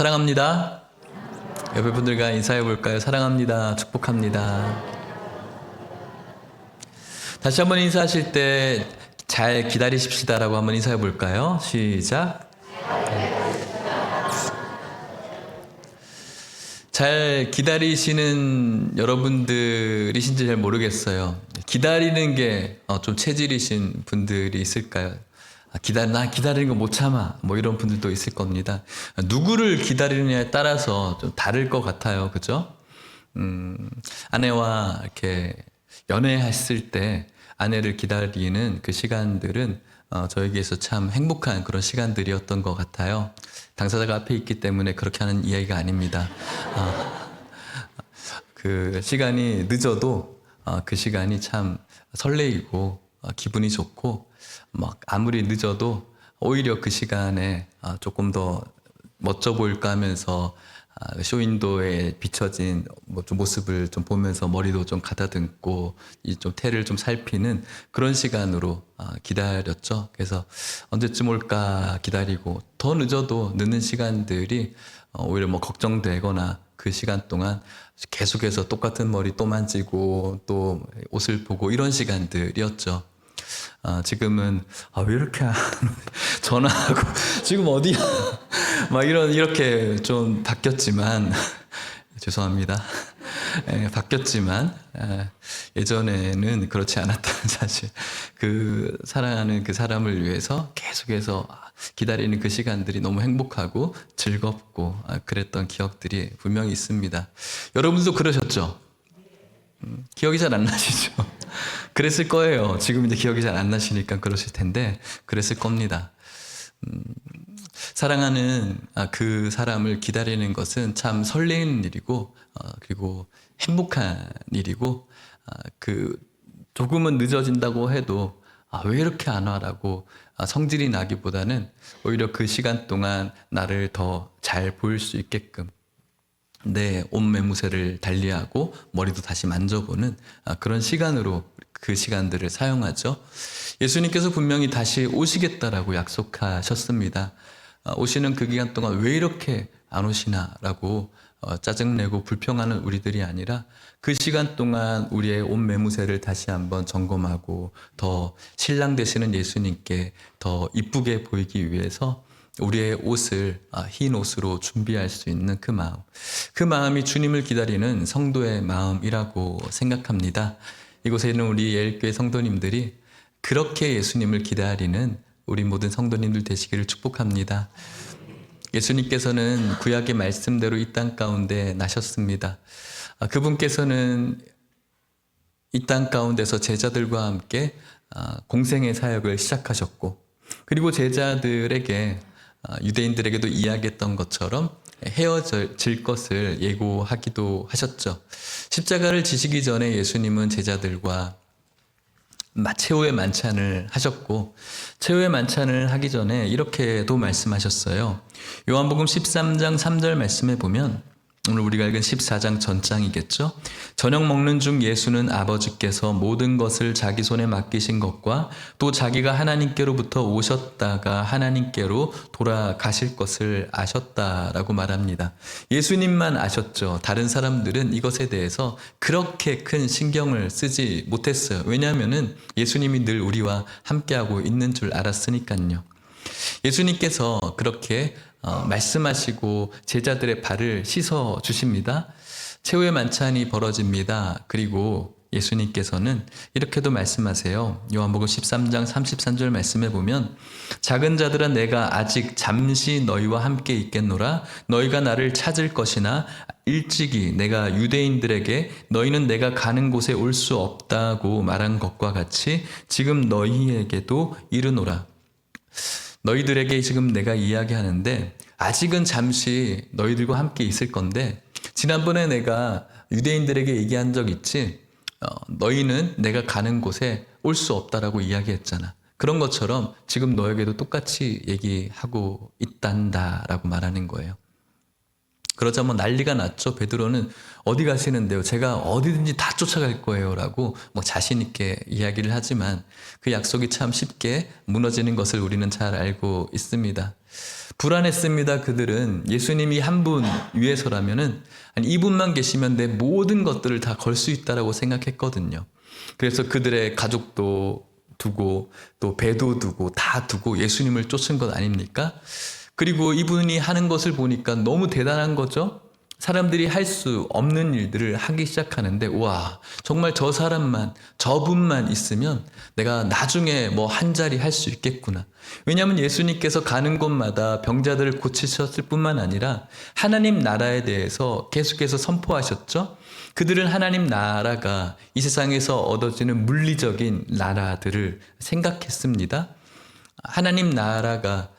사랑합니다. 옆에 분들과 인사해 볼까요? 사랑합니다. 축복합니다. 다시 한번 인사하실 때 잘 기다리십시다라고 한번 인사해 볼까요? 시작. 잘 기다리시는 여러분들이신지 잘 모르겠어요. 기다리는 게 좀 체질이신 분들이 있을까요? 나 기다리는 거 못 참아. 뭐 이런 분들도 있을 겁니다. 누구를 기다리느냐에 따라서 좀 다를 것 같아요. 그죠? 아내와 이렇게 연애했을 때 아내를 기다리는 그 시간들은 저에게서 참 행복한 그런 시간들이었던 것 같아요. 당사자가 앞에 있기 때문에 그렇게 하는 이야기가 아닙니다. 그 시간이 늦어도 그 시간이 참 설레이고 기분이 좋고 막 아무리 늦어도 오히려 그 시간에 조금 더 멋져 보일까 하면서 쇼윈도에 비춰진 좀 모습을 좀 보면서 머리도 좀 가다듬고 이 좀 태를 좀 살피는 그런 시간으로 기다렸죠. 그래서 언제쯤 올까 기다리고 더 늦어도 늦는 시간들이 오히려 뭐 걱정되거나 그 시간 동안 계속해서 똑같은 머리 또 만지고 또 옷을 보고 이런 시간들이었죠. 지금은 왜 이렇게 전화하고 지금 어디야? 막 이렇게 좀 바뀌었지만 죄송합니다. 바뀌었지만 예전에는 그렇지 않았다는 사실. 그 사랑하는 그 사람을 위해서 계속해서 기다리는 그 시간들이 너무 행복하고 즐겁고 그랬던 기억들이 분명히 있습니다. 여러분도 그러셨죠? 기억이 잘 안 나시죠? 그랬을 거예요. 지금 이제 기억이 잘 안 나시니까 그러실 텐데 그랬을 겁니다. 사랑하는 그 사람을 기다리는 것은 참 설레는 일이고 그리고 행복한 일이고 그 조금은 늦어진다고 해도 왜 이렇게 안 와라고 성질이 나기보다는 오히려 그 시간 동안 나를 더 잘 보일 수 있게끔 내 옷 매무새를 달리하고 머리도 다시 만져보는 그런 시간으로 그 시간들을 사용하죠. 예수님께서 분명히 다시 오시겠다라고 약속하셨습니다. 오시는 그 기간 동안 왜 이렇게 안 오시나라고 짜증내고 불평하는 우리들이 아니라 그 시간 동안 우리의 옷 매무새를 다시 한번 점검하고 더 신랑 되시는 예수님께 더 이쁘게 보이기 위해서 우리의 옷을 흰 옷으로 준비할 수 있는 그 마음, 그 마음이 주님을 기다리는 성도의 마음이라고 생각합니다. 이곳에 있는 우리 예일교회 성도님들이 그렇게 예수님을 기다리는 우리 모든 성도님들 되시기를 축복합니다. 예수님께서는 구약의 말씀대로 이 땅 가운데 나셨습니다. 그분께서는 이 땅 가운데서 제자들과 함께 공생의 사역을 시작하셨고 그리고 제자들에게 유대인들에게도 이야기했던 것처럼 헤어질 것을 예고하기도 하셨죠. 십자가를 지시기 전에 예수님은 제자들과 최후의 만찬을 하셨고 최후의 만찬을 하기 전에 이렇게도 말씀하셨어요. 요한복음 13장 3절 말씀에 보면 오늘 우리가 읽은 14장 전장이겠죠. 저녁 먹는 중 예수는 아버지께서 모든 것을 자기 손에 맡기신 것과 또 자기가 하나님께로부터 오셨다가 하나님께로 돌아가실 것을 아셨다라고 말합니다. 예수님만 아셨죠. 다른 사람들은 이것에 대해서 그렇게 큰 신경을 쓰지 못했어요. 왜냐하면 예수님이 늘 우리와 함께하고 있는 줄 알았으니까요. 예수님께서 그렇게 말씀하시고 제자들의 발을 씻어 주십니다. 최후의 만찬이 벌어집니다. 그리고 예수님께서는 이렇게도 말씀하세요. 요한복음 13장 33절 말씀에 보면 작은 자들아 내가 아직 잠시 너희와 함께 있겠노라 너희가 나를 찾을 것이나 일찍이 내가 유대인들에게 너희는 내가 가는 곳에 올 수 없다고 말한 것과 같이 지금 너희에게도 이르노라. 너희들에게 지금 내가 이야기하는데 아직은 잠시 너희들과 함께 있을 건데 지난번에 내가 유대인들에게 얘기한 적 있지? 너희는 내가 가는 곳에 올 수 없다라고 이야기했잖아. 그런 것처럼 지금 너에게도 똑같이 얘기하고 있단다라고 말하는 거예요. 그러자 뭐 난리가 났죠. 베드로는 어디 가시는데요? 제가 어디든지 다 쫓아갈 거예요. 라고 뭐 자신 있게 이야기를 하지만 그 약속이 참 쉽게 무너지는 것을 우리는 잘 알고 있습니다. 불안했습니다. 그들은 예수님이 한 분 위해서라면은 아니 이분만 계시면 내 모든 것들을 다 걸 수 있다라고 생각했거든요. 그래서 그들의 가족도 두고 또 배도 두고 다 두고 예수님을 쫓은 것 아닙니까? 그리고 이분이 하는 것을 보니까 너무 대단한 거죠. 사람들이 할 수 없는 일들을 하기 시작하는데 와 정말 저 사람만 저분만 있으면 내가 나중에 뭐 한 자리 할 수 있겠구나. 왜냐하면 예수님께서 가는 곳마다 병자들을 고치셨을 뿐만 아니라 하나님 나라에 대해서 계속해서 선포하셨죠. 그들은 하나님 나라가 이 세상에서 얻어지는 물리적인 나라들을 생각했습니다. 하나님 나라가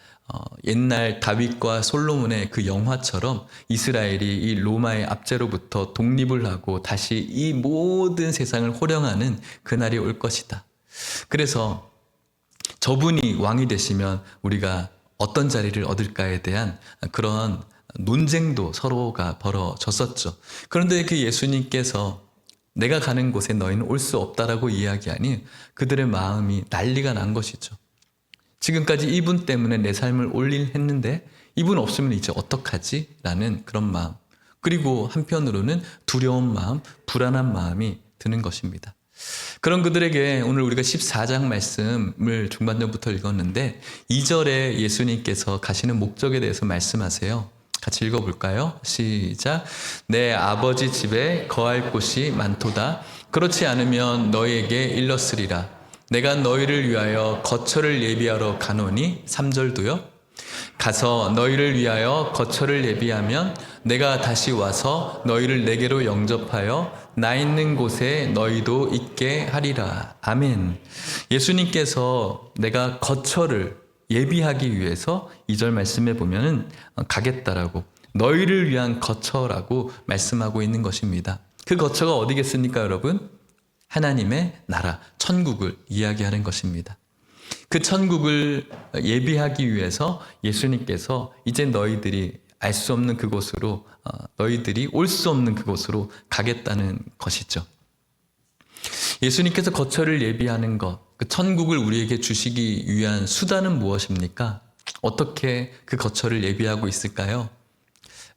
옛날 다윗과 솔로몬의 그 영화처럼 이스라엘이 이 로마의 압제로부터 독립을 하고 다시 이 모든 세상을 호령하는 그날이 올 것이다. 그래서 저분이 왕이 되시면 우리가 어떤 자리를 얻을까에 대한 그런 논쟁도 서로가 벌어졌었죠. 그런데 그 예수님께서 내가 가는 곳에 너희는 올 수 없다라고 이야기하니 그들의 마음이 난리가 난 것이죠. 지금까지 이분 때문에 내 삶을 올인했는데 이분 없으면 이제 어떡하지? 라는 그런 마음. 그리고 한편으로는 두려운 마음, 불안한 마음이 드는 것입니다. 그런 그들에게 오늘 우리가 14장 말씀을 중반전부터 읽었는데 2절에 예수님께서 가시는 목적에 대해서 말씀하세요. 같이 읽어볼까요? 시작. 내 아버지 집에 거할 곳이 많도다. 그렇지 않으면 너희에게 일렀으리라. 내가 너희를 위하여 거처를 예비하러 가노니 3절도요. 가서 너희를 위하여 거처를 예비하면 내가 다시 와서 너희를 내게로 영접하여 나 있는 곳에 너희도 있게 하리라. 아멘. 예수님께서 내가 거처를 예비하기 위해서 2절 말씀에 보면은 가겠다라고 너희를 위한 거처라고 말씀하고 있는 것입니다. 그 거처가 어디겠습니까, 여러분? 하나님의 나라, 천국을 이야기하는 것입니다. 그 천국을 예비하기 위해서 예수님께서 이제 너희들이 알 수 없는 그곳으로, 너희들이 올 수 없는 그곳으로 가겠다는 것이죠. 예수님께서 거처를 예비하는 것, 그 천국을 우리에게 주시기 위한 수단은 무엇입니까? 어떻게 그 거처를 예비하고 있을까요?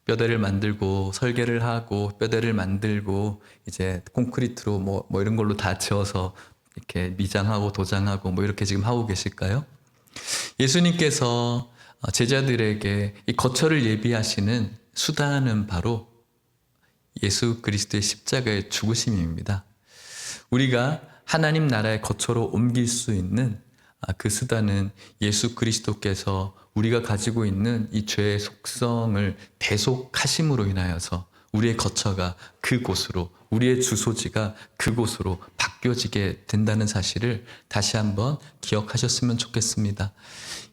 뼈대를 만들고 설계를 하고 뼈대를 만들고 이제 콘크리트로 뭐 이런 걸로 다 지어서 이렇게 미장하고 도장하고 뭐 이렇게 지금 하고 계실까요? 예수님께서 제자들에게 이 거처를 예비하시는 수단은 바로 예수 그리스도의 십자가의 죽으심입니다. 우리가 하나님 나라의 거처로 옮길 수 있는 그 수단은 예수 그리스도께서 우리가 가지고 있는 이 죄의 속성을 대속하심으로 인하여서 우리의 거처가 그곳으로, 우리의 주소지가 그곳으로 바뀌어지게 된다는 사실을 다시 한번 기억하셨으면 좋겠습니다.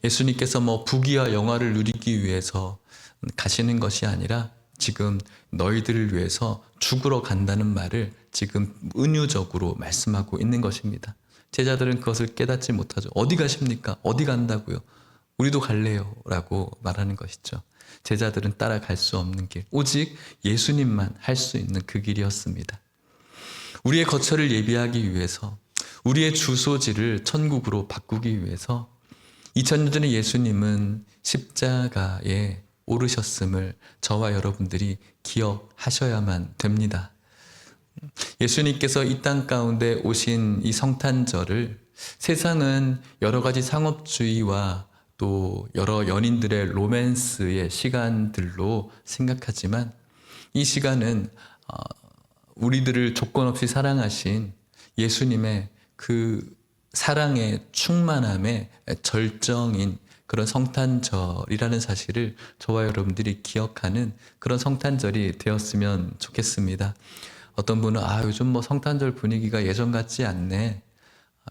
예수님께서 뭐 부귀와 영화를 누리기 위해서 가시는 것이 아니라 지금 너희들을 위해서 죽으러 간다는 말을 지금 은유적으로 말씀하고 있는 것입니다. 제자들은 그것을 깨닫지 못하죠. 어디 가십니까? 어디 간다고요? 우리도 갈래요 라고 말하는 것이죠. 제자들은 따라갈 수 없는 길, 오직 예수님만 할 수 있는 그 길이었습니다. 우리의 거처를 예비하기 위해서, 우리의 주소지를 천국으로 바꾸기 위해서 2000년 전에 예수님은 십자가에 오르셨음을 저와 여러분들이 기억하셔야만 됩니다. 예수님께서 이 땅 가운데 오신 이 성탄절을 세상은 여러 가지 상업주의와 또 여러 연인들의 로맨스의 시간들로 생각하지만 이 시간은 우리들을 조건 없이 사랑하신 예수님의 그 사랑의 충만함의 절정인 그런 성탄절이라는 사실을 저와 여러분들이 기억하는 그런 성탄절이 되었으면 좋겠습니다. 어떤 분은 요즘 뭐 성탄절 분위기가 예전 같지 않네.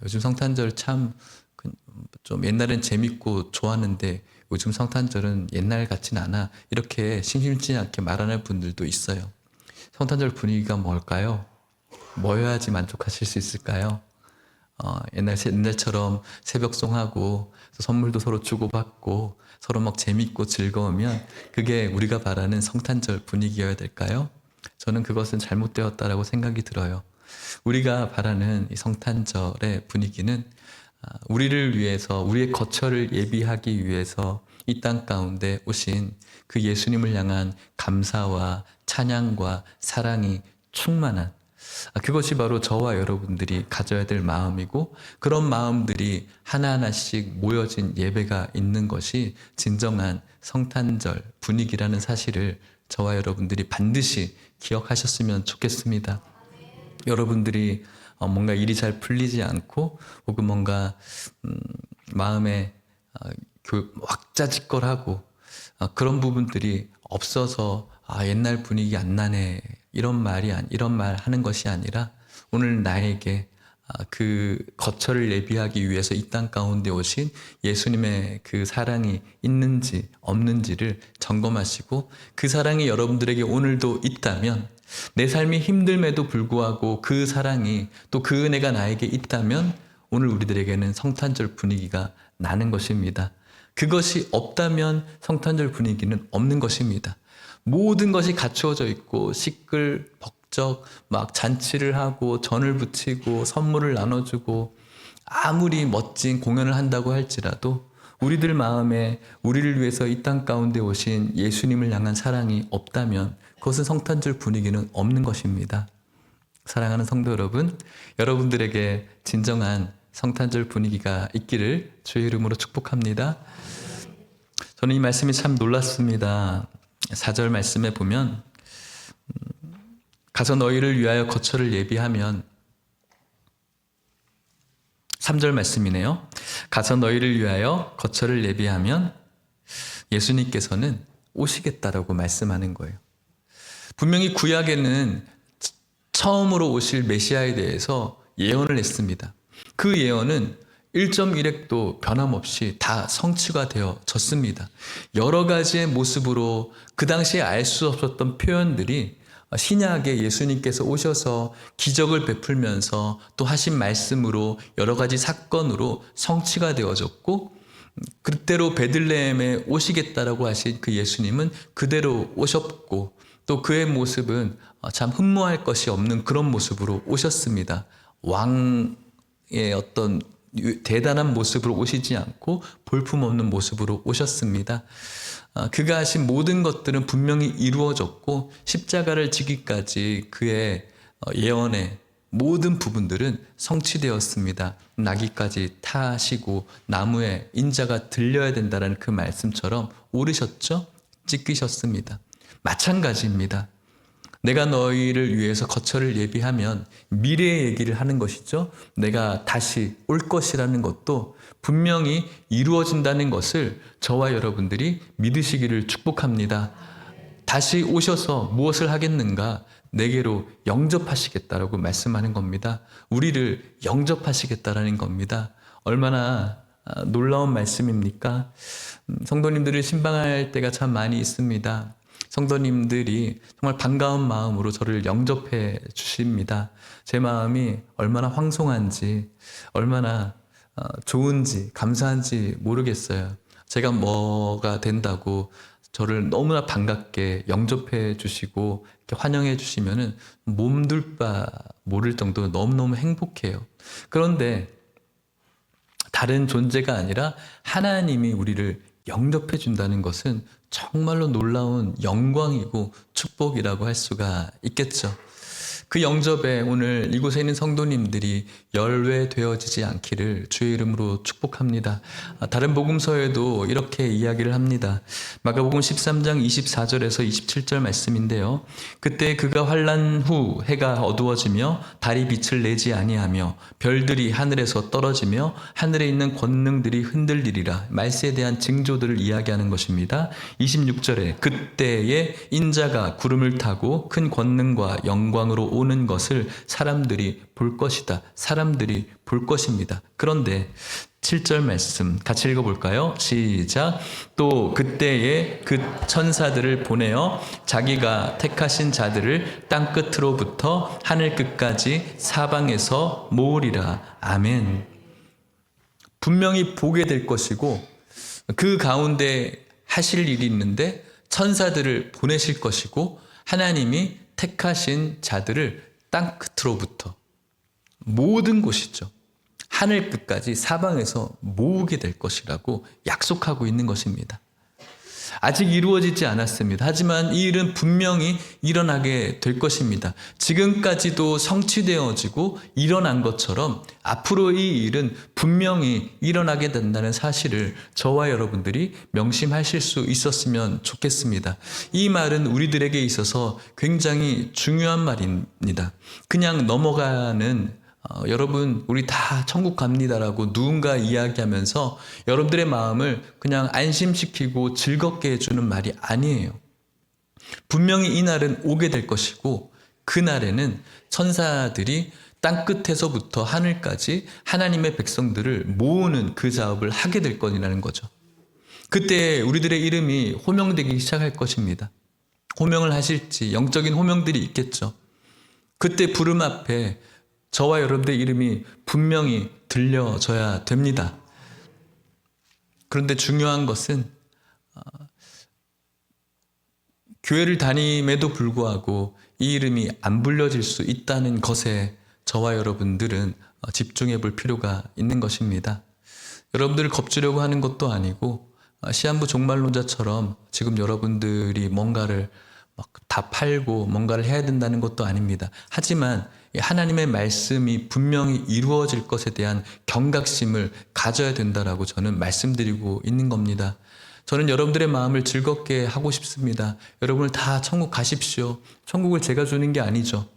요즘 성탄절 참 좀 옛날엔 재밌고 좋았는데 요즘 성탄절은 옛날 같진 않아. 이렇게 심심치 않게 말하는 분들도 있어요. 성탄절 분위기가 뭘까요? 뭐여야지 만족하실 수 있을까요? 옛날처럼 새벽송하고 선물도 서로 주고받고 서로 막 재밌고 즐거우면 그게 우리가 바라는 성탄절 분위기여야 될까요? 저는 그것은 잘못되었다라고 생각이 들어요. 우리가 바라는 이 성탄절의 분위기는 우리를 위해서 우리의 거처를 예비하기 위해서 이 땅 가운데 오신 그 예수님을 향한 감사와 찬양과 사랑이 충만한 그것이 바로 저와 여러분들이 가져야 될 마음이고 그런 마음들이 하나하나씩 모여진 예배가 있는 것이 진정한 성탄절 분위기라는 사실을 저와 여러분들이 반드시 기억하셨으면 좋겠습니다. 여러분들이 뭔가 일이 잘 풀리지 않고 혹은 뭔가 마음에 왁자지껄하고 그런 부분들이 없어서 옛날 분위기 안 나네 이런 말 하는 것이 아니라 오늘 나에게 그 거처를 예비하기 위해서 이 땅 가운데 오신 예수님의 그 사랑이 있는지 없는지를 점검하시고 그 사랑이 여러분들에게 오늘도 있다면 내 삶이 힘듦에도 불구하고 그 사랑이 또 그 은혜가 나에게 있다면 오늘 우리들에게는 성탄절 분위기가 나는 것입니다. 그것이 없다면 성탄절 분위기는 없는 것입니다. 모든 것이 갖추어져 있고 시끌벅적 막 잔치를 하고 전을 부치고 선물을 나눠주고 아무리 멋진 공연을 한다고 할지라도 우리들 마음에 우리를 위해서 이 땅 가운데 오신 예수님을 향한 사랑이 없다면 그것은 성탄절 분위기는 없는 것입니다. 사랑하는 성도 여러분, 여러분들에게 진정한 성탄절 분위기가 있기를 주의 이름으로 축복합니다. 저는 이 말씀이 참 놀랐습니다. 4절 말씀에 보면 가서 너희를 위하여 거처를 예비하면 3절 말씀이네요. 가서 너희를 위하여 거처를 예비하면 예수님께서는 오시겠다라고 말씀하는 거예요. 분명히 구약에는 처음으로 오실 메시아에 대해서 예언을 했습니다. 그 예언은 1.1획도 변함없이 다 성취가 되어졌습니다. 여러 가지의 모습으로 그 당시에 알 수 없었던 표현들이 신약에 예수님께서 오셔서 기적을 베풀면서 또 하신 말씀으로 여러 가지 사건으로 성취가 되어졌고 그대로 베들레헴에 오시겠다라고 하신 그 예수님은 그대로 오셨고 또 그의 모습은 참 흠모할 것이 없는 그런 모습으로 오셨습니다. 왕의 어떤 대단한 모습으로 오시지 않고 볼품없는 모습으로 오셨습니다. 그가 하신 모든 것들은 분명히 이루어졌고 십자가를 지기까지 그의 예언의 모든 부분들은 성취되었습니다. 나귀까지 타시고 나무에 인자가 들려야 된다는 그 말씀처럼 오르셨죠? 찢기셨습니다. 마찬가지입니다. 내가 너희를 위해서 거처를 예비하면 미래의 얘기를 하는 것이죠. 내가 다시 올 것이라는 것도 분명히 이루어진다는 것을 저와 여러분들이 믿으시기를 축복합니다. 다시 오셔서 무엇을 하겠는가? 내게로 영접하시겠다라고 말씀하는 겁니다. 우리를 영접하시겠다라는 겁니다. 얼마나 놀라운 말씀입니까? 성도님들을 신방할 때가 참 많이 있습니다. 성도님들이 정말 반가운 마음으로 저를 영접해 주십니다. 제 마음이 얼마나 황송한지, 얼마나 좋은지, 감사한지 모르겠어요. 제가 뭐가 된다고 저를 너무나 반갑게 영접해 주시고 이렇게 환영해 주시면은 몸둘 바 모를 정도로 너무너무 행복해요. 그런데 다른 존재가 아니라 하나님이 우리를 영접해 준다는 것은 정말로 놀라운 영광이고 축복이라고 할 수가 있겠죠. 그 영접에 오늘 이곳에 있는 성도님들이 열외되어지지 않기를 주의 이름으로 축복합니다. 다른 복음서에도 이렇게 이야기를 합니다. 마가복음 13장 24절에서 27절 말씀인데요. 그때 그가 환난 후 해가 어두워지며 달이 빛을 내지 아니하며 별들이 하늘에서 떨어지며 하늘에 있는 권능들이 흔들리리라. 말세에 대한 징조들을 이야기하는 것입니다. 26절에 그때에 인자가 구름을 타고 큰 권능과 영광으로 오는 것을 사람들이 볼 것이다. 사람들이 볼 것입니다. 그런데 7절 말씀 같이 읽어볼까요? 시작. 또 그때에 그 천사들을 보내어 자기가 택하신 자들을 땅 끝으로부터 하늘 끝까지 사방에서 모으리라. 아멘. 분명히 보게 될 것이고 그 가운데 하실 일이 있는데 천사들을 보내실 것이고 하나님이 택하신 자들을 땅 끝으로부터 모든 곳이죠. 하늘 끝까지 사방에서 모으게 될 것이라고 약속하고 있는 것입니다. 아직 이루어지지 않았습니다. 하지만 이 일은 분명히 일어나게 될 것입니다. 지금까지도 성취되어지고 일어난 것처럼 앞으로 이 일은 분명히 일어나게 된다는 사실을 저와 여러분들이 명심하실 수 있었으면 좋겠습니다. 이 말은 우리들에게 있어서 굉장히 중요한 말입니다. 그냥 넘어가는 여러분 우리 다 천국 갑니다라고 누군가 이야기하면서 여러분들의 마음을 그냥 안심시키고 즐겁게 해주는 말이 아니에요. 분명히 이 날은 오게 될 것이고 그날에는 천사들이 땅끝에서부터 하늘까지 하나님의 백성들을 모으는 그 작업을 하게 될 거라는 거죠. 그때 우리들의 이름이 호명되기 시작할 것입니다. 호명을 하실지 영적인 호명들이 있겠죠. 그때 부름 앞에 저와 여러분들의 이름이 분명히 들려져야 됩니다. 그런데 중요한 것은 교회를 다님에도 불구하고 이 이름이 안 불려질 수 있다는 것에 저와 여러분들은 집중해 볼 필요가 있는 것입니다. 여러분들을 겁주려고 하는 것도 아니고 시한부 종말론자처럼 지금 여러분들이 뭔가를 막 다 팔고 뭔가를 해야 된다는 것도 아닙니다. 하지만 하나님의 말씀이 분명히 이루어질 것에 대한 경각심을 가져야 된다라고 저는 말씀드리고 있는 겁니다. 저는 여러분들의 마음을 즐겁게 하고 싶습니다. 여러분을 다 천국 가십시오. 천국을 제가 주는 게 아니죠.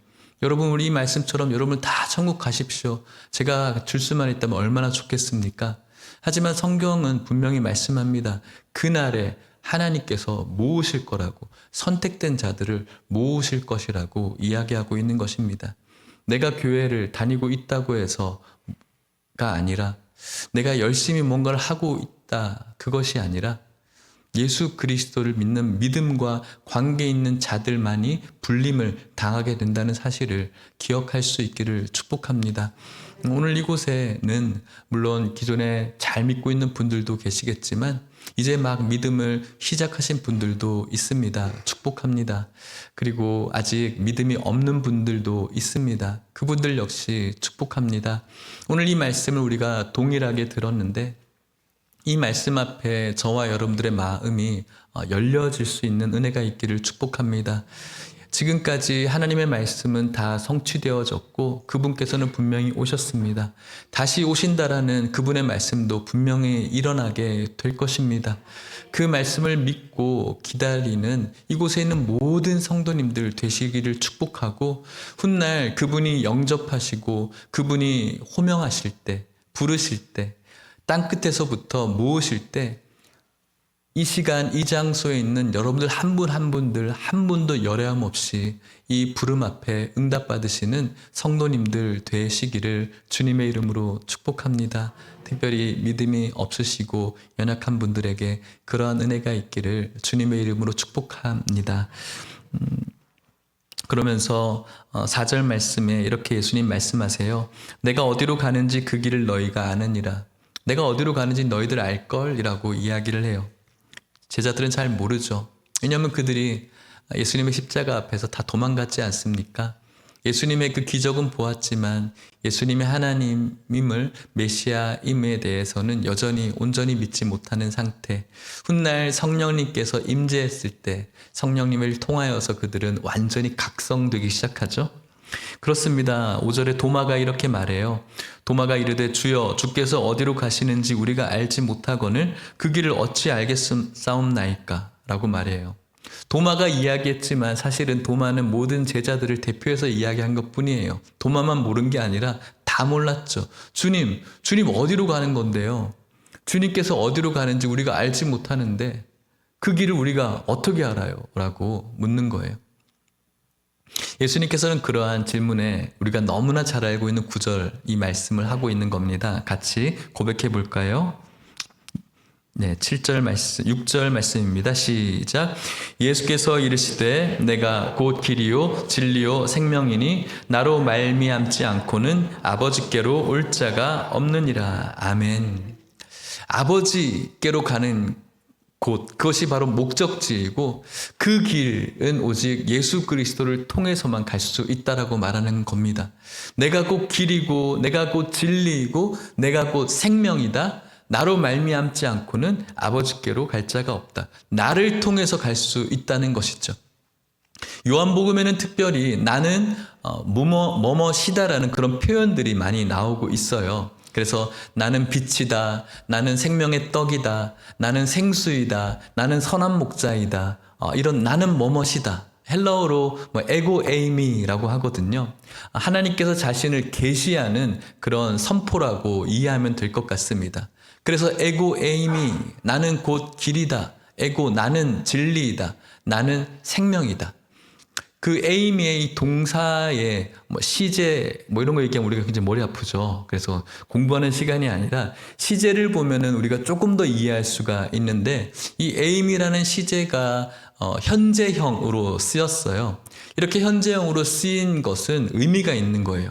여러분 우리 이 말씀처럼 여러분을 다 천국 가십시오. 제가 줄 수만 있다면 얼마나 좋겠습니까? 하지만 성경은 분명히 말씀합니다. 그날에 하나님께서 모으실 거라고, 선택된 자들을 모으실 것이라고 이야기하고 있는 것입니다. 내가 교회를 다니고 있다고 해서가 아니라 내가 열심히 뭔가를 하고 있다 그것이 아니라 예수 그리스도를 믿는 믿음과 관계 있는 자들만이 불림을 당하게 된다는 사실을 기억할 수 있기를 축복합니다. 오늘 이곳에는 물론 기존에 잘 믿고 있는 분들도 계시겠지만 이제 막 믿음을 시작하신 분들도 있습니다. 축복합니다. 그리고 아직 믿음이 없는 분들도 있습니다. 그분들 역시 축복합니다. 오늘 이 말씀을 우리가 동일하게 들었는데 이 말씀 앞에 저와 여러분들의 마음이 열려질 수 있는 은혜가 있기를 축복합니다. 지금까지 하나님의 말씀은 다 성취되어졌고 그분께서는 분명히 오셨습니다. 다시 오신다라는 그분의 말씀도 분명히 일어나게 될 것입니다. 그 말씀을 믿고 기다리는 이곳에 있는 모든 성도님들 되시기를 축복하고 훗날 그분이 영접하시고 그분이 호명하실 때, 부르실 때, 땅끝에서부터 모으실 때 이 시간 이 장소에 있는 여러분들 한 분 한 분들 한 분도 열애함 없이 이 부름 앞에 응답받으시는 성도님들 되시기를 주님의 이름으로 축복합니다. 특별히 믿음이 없으시고 연약한 분들에게 그러한 은혜가 있기를 주님의 이름으로 축복합니다. 그러면서 4절 말씀에 이렇게 예수님 말씀하세요. 내가 어디로 가는지 그 길을 너희가 아느니라. 내가 어디로 가는지 너희들 알걸 이라고 이야기를 해요. 제자들은 잘 모르죠. 왜냐하면 그들이 예수님의 십자가 앞에서 다 도망갔지 않습니까? 예수님의 그 기적은 보았지만 예수님의 하나님임을 메시아임에 대해서는 여전히 온전히 믿지 못하는 상태. 훗날 성령님께서 임재했을 때 성령님을 통하여서 그들은 완전히 각성되기 시작하죠. 그렇습니다. 5절에 도마가 이렇게 말해요. 도마가 이르되 주여 주께서 어디로 가시는지 우리가 알지 못하거늘 그 길을 어찌 알겠사옵나이까 라고 말해요. 도마가 이야기했지만 사실은 도마는 모든 제자들을 대표해서 이야기한 것뿐이에요. 도마만 모른 게 아니라 다 몰랐죠. 주님 어디로 가는 건데요? 주님께서 어디로 가는지 우리가 알지 못하는데 그 길을 우리가 어떻게 알아요? 라고 묻는 거예요. 예수님께서는 그러한 질문에 우리가 너무나 잘 알고 있는 구절, 이 말씀을 하고 있는 겁니다. 같이 고백해 볼까요? 네, 7절 말씀, 6절 말씀입니다. 시작. 예수께서 이르시되 내가 곧 길이요 진리요 생명이니 나로 말미암지 않고는 아버지께로 올 자가 없느니라. 아멘. 아버지께로 가는 곳, 그것이 바로 목적지이고 그 길은 오직 예수 그리스도를 통해서만 갈 수 있다라고 말하는 겁니다. 내가 곧 길이고 내가 곧 진리이고 내가 곧 생명이다. 나로 말미암지 않고는 아버지께로 갈 자가 없다. 나를 통해서 갈 수 있다는 것이죠. 요한복음에는 특별히 나는 뭐뭐시다라는 그런 표현들이 많이 나오고 있어요. 그래서 나는 빛이다, 나는 생명의 떡이다, 나는 생수이다, 나는 선한 목자이다, 이런 나는 뭐뭐시다. 헬라어로 에고 에이미라고 하거든요. 하나님께서 자신을 계시하는 그런 선포라고 이해하면 될 것 같습니다. 그래서 에고 에이미, 나는 곧 길이다. 에고, 나는 진리이다. 나는 생명이다. 그 에이미의 이 동사의 시제 이런 거 얘기하면 우리가 굉장히 머리 아프죠. 그래서 공부하는 시간이 아니라 시제를 보면은 우리가 조금 더 이해할 수가 있는데 이 에이미라는 시제가 현재형으로 쓰였어요. 이렇게 현재형으로 쓰인 것은 의미가 있는 거예요.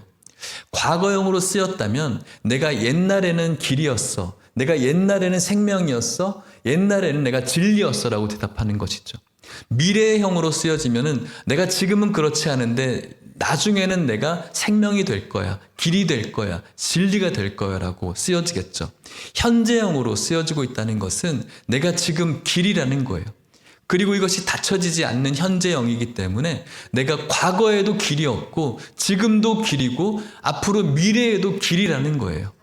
과거형으로 쓰였다면 내가 옛날에는 길이었어. 내가 옛날에는 생명이었어. 옛날에는 내가 진리였어 라고 대답하는 것이죠. 미래형으로 쓰여지면은 내가 지금은 그렇지 않은데 나중에는 내가 생명이 될 거야, 길이 될 거야, 진리가 될 거야 라고 쓰여지겠죠. 현재형으로 쓰여지고 있다는 것은 내가 지금 길이라는 거예요. 그리고 이것이 닫혀지지 않는 현재형이기 때문에 내가 과거에도 길이었고 지금도 길이고 앞으로 미래에도 길이라는 거예요.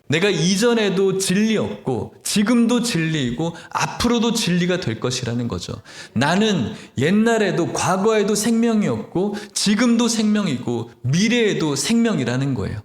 내가 이전에도 진리였고 지금도 진리이고 앞으로도 진리가 될 것이라는 거죠. 나는 옛날에도 과거에도 생명이었고 지금도 생명이고 미래에도 생명이라는 거예요.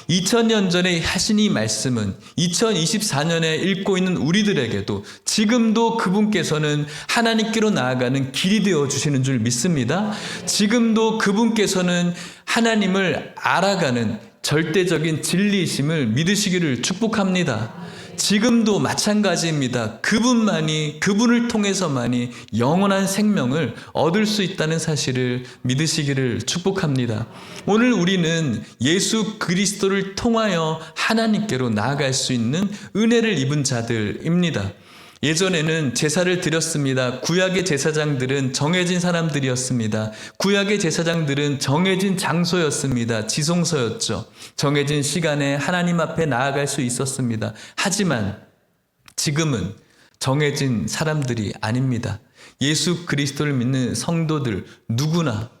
2000년 전에 하신 이 말씀은 2024년에 읽고 있는 우리들에게도 지금도 그분께서는 하나님께로 나아가는 길이 되어 주시는 줄 믿습니다. 지금도 그분께서는 하나님을 알아가는 절대적인 진리이심을 믿으시기를 축복합니다. 지금도 마찬가지입니다. 그분을 통해서만이 영원한 생명을 얻을 수 있다는 사실을 믿으시기를 축복합니다. 오늘 우리는 예수 그리스도를 통하여 하나님께로 나아갈 수 있는 은혜를 입은 자들입니다. 예전에는 제사를 드렸습니다. 구약의 제사장들은 정해진 사람들이었습니다. 구약의 제사장들은 정해진 장소였습니다. 지성소였죠. 정해진 시간에 하나님 앞에 나아갈 수 있었습니다. 하지만 지금은 정해진 사람들이 아닙니다. 예수 그리스도를 믿는 성도들 누구나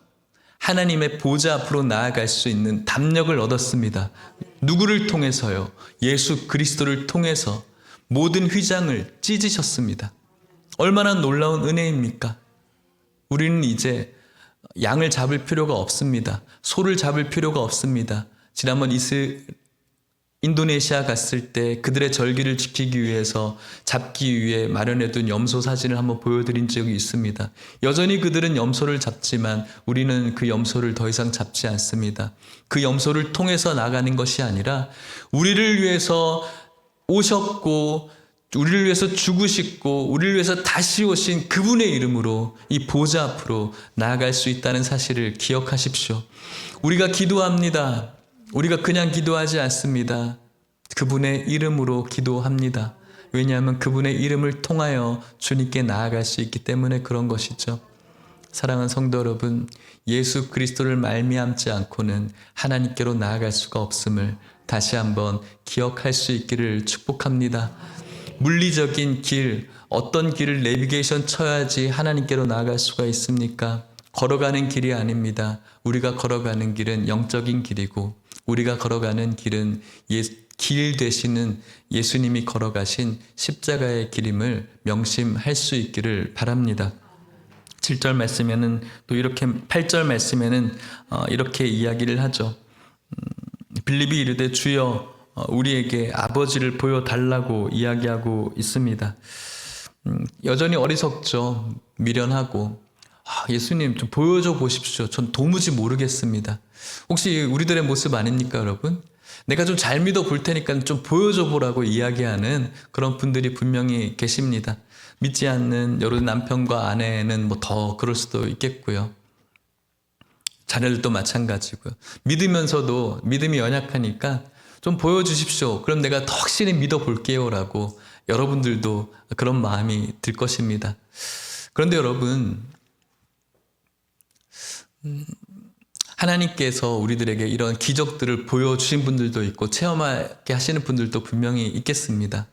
하나님의 보좌 앞으로 나아갈 수 있는 담력을 얻었습니다. 누구를 통해서요? 예수 그리스도를 통해서 모든 휘장을 찢으셨습니다. 얼마나 놀라운 은혜입니까? 우리는 이제 양을 잡을 필요가 없습니다. 소를 잡을 필요가 없습니다. 지난번 인도네시아 갔을 때 그들의 절기를 지키기 위해서 잡기 위해 마련해둔 염소 사진을 한번 보여드린 적이 있습니다. 여전히 그들은 염소를 잡지만 우리는 그 염소를 더 이상 잡지 않습니다. 그 염소를 통해서 나가는 것이 아니라 우리를 위해서 오셨고 우리를 위해서 죽으시고 우리를 위해서 다시 오신 그분의 이름으로 이 보좌 앞으로 나아갈 수 있다는 사실을 기억하십시오. 우리가 기도합니다. 우리가 그냥 기도하지 않습니다. 그분의 이름으로 기도합니다. 왜냐하면 그분의 이름을 통하여 주님께 나아갈 수 있기 때문에 그런 것이죠. 사랑하는 성도 여러분, 예수 그리스도를 말미암지 않고는 하나님께로 나아갈 수가 없음을 다시 한번 기억할 수 있기를 축복합니다. 물리적인 길, 어떤 길을 내비게이션 쳐야지 하나님께로 나아갈 수가 있습니까? 걸어가는 길이 아닙니다. 우리가 걸어가는 길은 영적인 길이고 우리가 걸어가는 길은 길 되시는 예수님이 걸어가신 십자가의 길임을 명심할 수 있기를 바랍니다. 7절 말씀에는 또 이렇게 8절 말씀에는 이렇게 이야기를 하죠. 빌립이 이르되 주여 우리에게 아버지를 보여달라고 이야기하고 있습니다. 여전히 어리석죠. 미련하고 예수님 좀 보여줘 보십시오. 전 도무지 모르겠습니다. 혹시 우리들의 모습 아닙니까, 여러분? 내가 좀 잘 믿어 볼 테니까 좀 보여줘 보라고 이야기하는 그런 분들이 분명히 계십니다. 믿지 않는 여러 남편과 아내는 뭐 더 그럴 수도 있겠고요. 자녀들도 마찬가지고요. 믿으면서도 믿음이 연약하니까 좀 보여주십시오. 그럼 내가 더 확실히 믿어 볼게요. 라고 여러분들도 그런 마음이 들 것입니다. 그런데 여러분, 하나님께서 우리들에게 이런 기적들을 보여주신 분들도 있고 체험하게 하시는 분들도 분명히 있겠습니다.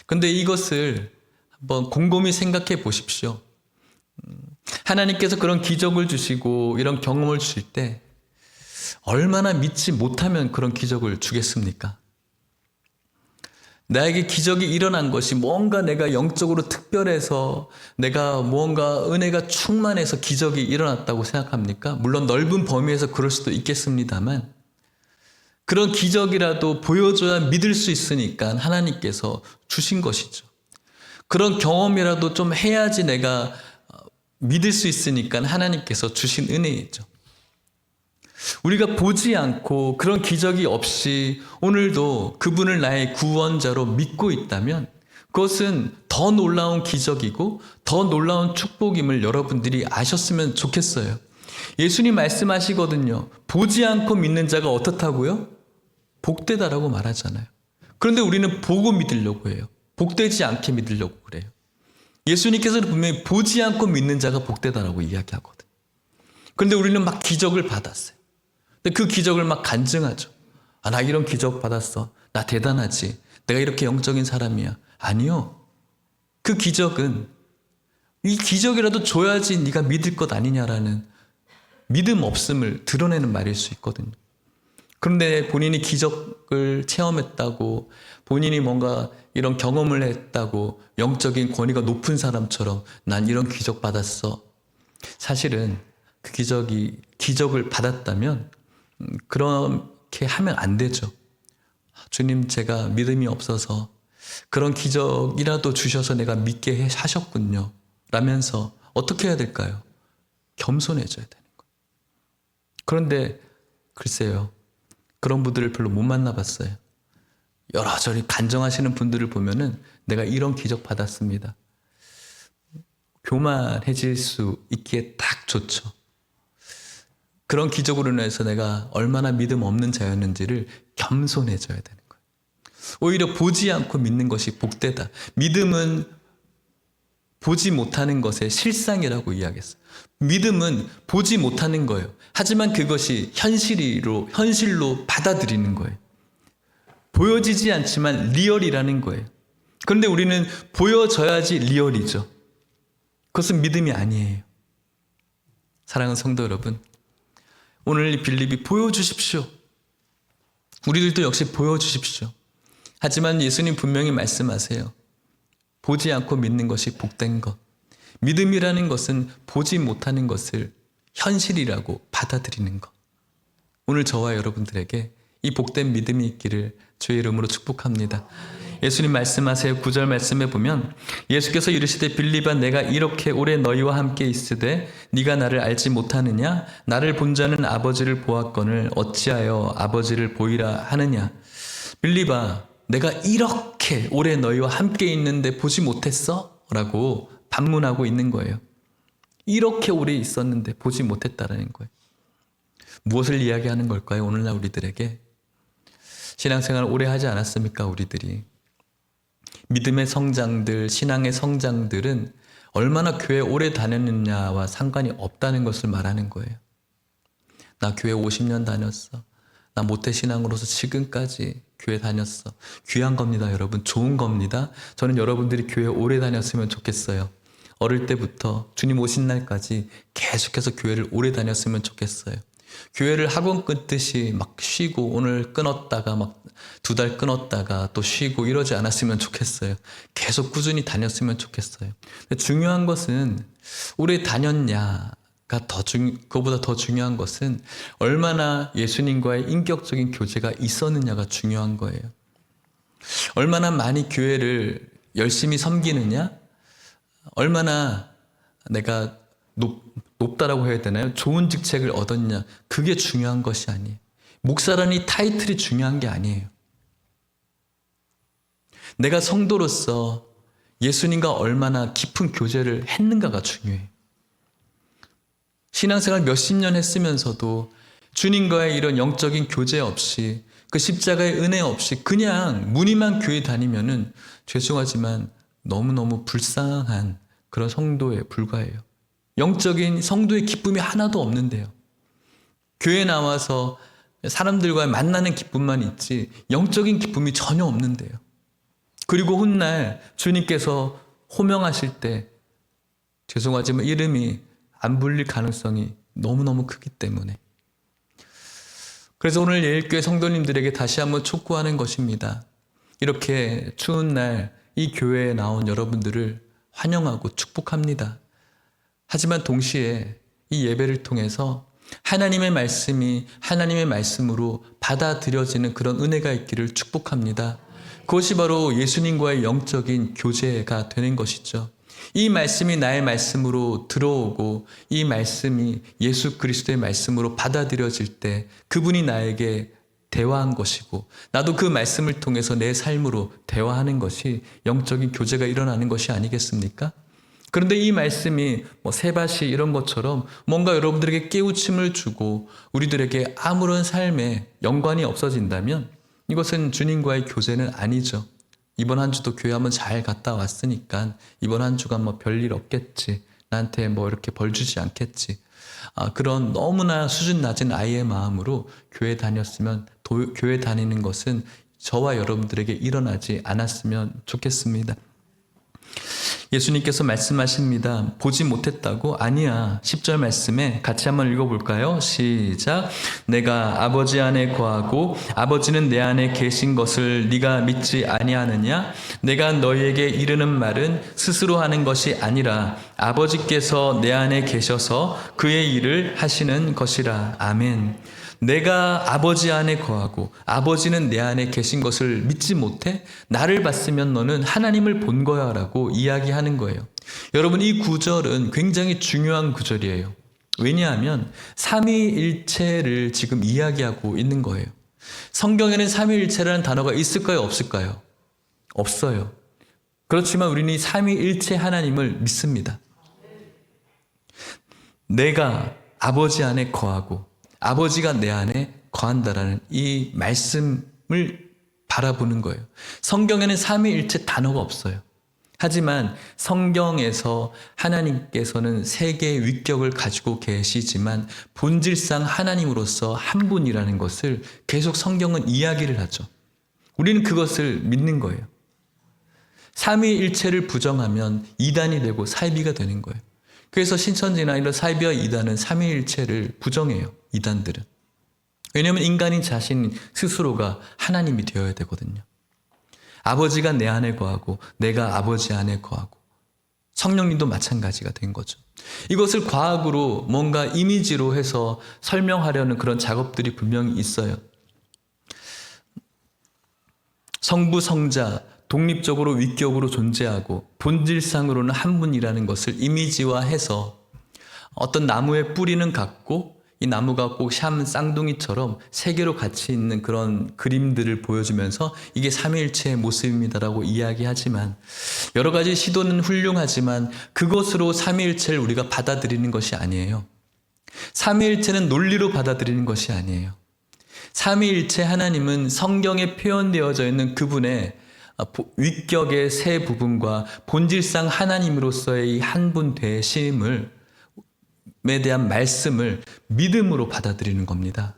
그런데 이것을 한번 곰곰이 생각해 보십시오. 하나님께서 그런 기적을 주시고 이런 경험을 주실 때 얼마나 믿지 못하면 그런 기적을 주겠습니까? 나에게 기적이 일어난 것이 뭔가 내가 영적으로 특별해서 내가 무언가 은혜가 충만해서 기적이 일어났다고 생각합니까? 물론 넓은 범위에서 그럴 수도 있겠습니다만 그런 기적이라도 보여줘야 믿을 수 있으니까 하나님께서 주신 것이죠. 그런 경험이라도 좀 해야지 내가 믿을 수 있으니까 하나님께서 주신 은혜이죠. 우리가 보지 않고 그런 기적이 없이 오늘도 그분을 나의 구원자로 믿고 있다면 그것은 더 놀라운 기적이고 더 놀라운 축복임을 여러분들이 아셨으면 좋겠어요. 예수님 말씀하시거든요. 보지 않고 믿는 자가 어떻다고요? 복되다라고 말하잖아요. 그런데 우리는 보고 믿으려고 해요. 복되지 않게 믿으려고 그래요. 예수님께서는 분명히 보지 않고 믿는 자가 복되다라고 이야기하거든요. 그런데 우리는 막 기적을 받았어요. 근데 그 기적을 막 간증하죠. 나 이런 기적 받았어. 나 대단하지. 내가 이렇게 영적인 사람이야. 아니요. 그 기적은 이 기적이라도 줘야지 네가 믿을 것 아니냐라는 믿음 없음을 드러내는 말일 수 있거든요. 그런데 본인이 기적을 체험했다고 본인이 뭔가 이런 경험을 했다고 영적인 권위가 높은 사람처럼 난 이런 기적 받았어. 사실은 그 기적을 받았다면 그렇게 하면 안 되죠. 주님, 제가 믿음이 없어서 그런 기적이라도 주셔서 내가 믿게 하셨군요. 라면서 어떻게 해야 될까요? 겸손해져야 되는 거예요. 그런데 글쎄요. 그런 분들을 별로 못 만나봤어요. 여러저리 간증하시는 분들을 보면은 내가 이런 기적 받았습니다. 교만해질 수 있기에 딱 좋죠. 그런 기적으로 인해서 내가 얼마나 믿음 없는 자였는지를 겸손해져야 되는 거예요. 오히려 보지 않고 믿는 것이 복되다. 믿음은 보지 못하는 것의 실상이라고 이야기했어요. 믿음은 보지 못하는 거예요. 하지만 그것이 현실로 받아들이는 거예요. 보여지지 않지만 리얼이라는 거예요. 그런데 우리는 보여져야지 리얼이죠. 그것은 믿음이 아니에요. 사랑하는 성도 여러분, 오늘 이 빌립이 보여주십시오. 우리들도 역시 보여주십시오. 하지만 예수님 분명히 말씀하세요. 보지 않고 믿는 것이 복된 것. 믿음이라는 것은 보지 못하는 것을 현실이라고 받아들이는 것. 오늘 저와 여러분들에게 이 복된 믿음이 있기를 주의 이름으로 축복합니다. 예수님 말씀하세요. 9절 말씀에 보면 예수께서 이르시되 빌립아 내가 이렇게 오래 너희와 함께 있으되 네가 나를 알지 못하느냐? 나를 본 자는 아버지를 보았거늘 어찌하여 아버지를 보이라 하느냐? 빌립아 내가 이렇게 오래 너희와 함께 있는데 보지 못했어? 라고 반문하고 있는 거예요. 이렇게 오래 있었는데 보지 못했다라는 거예요. 무엇을 이야기하는 걸까요? 오늘날 우리들에게 신앙생활 오래 하지 않았습니까? 우리들이 믿음의 성장들, 신앙의 성장들은 얼마나 교회 오래 다녔느냐와 상관이 없다는 것을 말하는 거예요. 나 교회 50년 다녔어. 나 모태신앙으로서 지금까지 교회 다녔어. 귀한 겁니다, 여러분. 좋은 겁니다. 저는 여러분들이 교회 오래 다녔으면 좋겠어요. 어릴 때부터 주님 오신 날까지 계속해서 교회를 오래 다녔으면 좋겠어요. 교회를 학원 끊듯이 막 쉬고 오늘 끊었다가 막 2달 끊었다가 또 쉬고 이러지 않았으면 좋겠어요. 계속 꾸준히 다녔으면 좋겠어요. 근데 중요한 것은 오래 다녔냐가 그거보다 더 중요한 것은 얼마나 예수님과의 인격적인 교제가 있었느냐가 중요한 거예요. 얼마나 많이 교회를 열심히 섬기느냐, 얼마나 내가 높다라고 해야 되나요? 좋은 직책을 얻었냐? 그게 중요한 것이 아니에요. 목사라는 이 타이틀이 중요한 게 아니에요. 내가 성도로서 예수님과 얼마나 깊은 교제를 했는가가 중요해요. 신앙생활 몇십 년 했으면서도 주님과의 이런 영적인 교제 없이 그 십자가의 은혜 없이 그냥 무늬만 교회 다니면은 죄송하지만 너무너무 불쌍한 그런 성도에 불과해요. 영적인 성도의 기쁨이 하나도 없는데요. 교회 나와서 사람들과 만나는 기쁨만 있지 영적인 기쁨이 전혀 없는데요. 그리고 훗날 주님께서 호명하실 때 죄송하지만 이름이 안 불릴 가능성이 너무너무 크기 때문에 그래서 오늘 예일교회 성도님들에게 다시 한번 촉구하는 것입니다. 이렇게 추운 날 이 교회에 나온 여러분들을 환영하고 축복합니다. 하지만 동시에 이 예배를 통해서 하나님의 말씀이 하나님의 말씀으로 받아들여지는 그런 은혜가 있기를 축복합니다. 그것이 바로 예수님과의 영적인 교제가 되는 것이죠. 이 말씀이 나의 말씀으로 들어오고 이 말씀이 예수 그리스도의 말씀으로 받아들여질 때 그분이 나에게 대화한 것이고 나도 그 말씀을 통해서 내 삶으로 대화하는 것이 영적인 교제가 일어나는 것이 아니겠습니까? 그런데 이 말씀이 세바시 이런 것처럼 뭔가 여러분들에게 깨우침을 주고 우리들에게 아무런 삶에 연관이 없어진다면 이것은 주님과의 교제는 아니죠. 이번 한 주도 교회 한번 잘 갔다 왔으니까 이번 한 주간 별일 없겠지. 나한테 이렇게 벌 주지 않겠지. 그런 너무나 수준 낮은 아이의 마음으로 교회 다녔으면 교회 다니는 것은 저와 여러분들에게 일어나지 않았으면 좋겠습니다. 예수님께서 말씀하십니다. 보지 못했다고? 아니야. 10절 말씀에 같이 한번 읽어볼까요? 시작. 내가 아버지 안에 거하고 아버지는 내 안에 계신 것을 네가 믿지 아니하느냐? 내가 너희에게 이르는 말은 스스로 하는 것이 아니라 아버지께서 내 안에 계셔서 그의 일을 하시는 것이라. 아멘. 내가 아버지 안에 거하고 아버지는 내 안에 계신 것을 믿지 못해? 나를 봤으면 너는 하나님을 본 거야 라고 이야기하는 거예요. 여러분, 이 구절은 굉장히 중요한 구절이에요. 왜냐하면 삼위일체를 지금 이야기하고 있는 거예요. 성경에는 삼위일체라는 단어가 있을까요? 없을까요? 없어요. 그렇지만 우리는 이 삼위일체 하나님을 믿습니다. 내가 아버지 안에 거하고 아버지가 내 안에 거한다라는 이 말씀을 바라보는 거예요. 성경에는 삼위일체 단어가 없어요. 하지만 성경에서 하나님께서는 세 개의 위격을 가지고 계시지만 본질상 하나님으로서 한 분이라는 것을 계속 성경은 이야기를 하죠. 우리는 그것을 믿는 거예요. 삼위일체를 부정하면 이단이 되고 사이비가 되는 거예요. 그래서 신천지나 이런 사이비와 이단은 삼위일체를 부정해요. 이단들은. 왜냐하면 인간인 자신 스스로가 하나님이 되어야 되거든요. 아버지가 내 안에 거하고 내가 아버지 안에 거하고 성령님도 마찬가지가 된 거죠. 이것을 과학으로 뭔가 이미지로 해서 설명하려는 그런 작업들이 분명히 있어요. 성부, 성자, 독립적으로 위격으로 존재하고 본질상으로는 한 분이라는 것을 이미지화해서 어떤 나무의 뿌리는 같고 이 나무가 꼭 샴 쌍둥이처럼 세 개로 같이 있는 그런 그림들을 보여주면서 이게 삼위일체의 모습입니다라고 이야기하지만 여러 가지 시도는 훌륭하지만 그것으로 삼위일체를 우리가 받아들이는 것이 아니에요. 삼위일체는 논리로 받아들이는 것이 아니에요. 삼위일체 하나님은 성경에 표현되어져 있는 그분의 위격의 세 부분과 본질상 하나님으로서의 한 분 되심을 에 대한 말씀을 믿음으로 받아들이는 겁니다.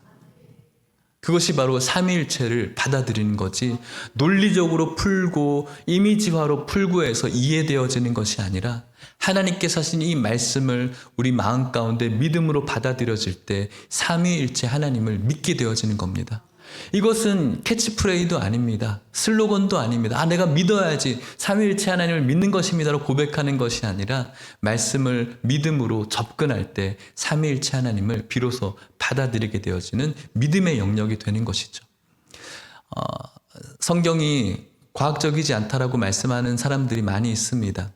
그것이 바로 삼위일체를 받아들이는 거지 논리적으로 풀고 이미지화로 풀고 해서 이해되어지는 것이 아니라 하나님께서 하신 이 말씀을 우리 마음 가운데 믿음으로 받아들여질 때 삼위일체 하나님을 믿게 되어지는 겁니다. 이것은 캐치프레이도 아닙니다. 슬로건도 아닙니다. 내가 믿어야지 삼위일체 하나님을 믿는 것입니다로 고백하는 것이 아니라 말씀을 믿음으로 접근할 때 삼위일체 하나님을 비로소 받아들이게 되어지는 믿음의 영역이 되는 것이죠. 성경이 과학적이지 않다라고 말씀하는 사람들이 많이 있습니다.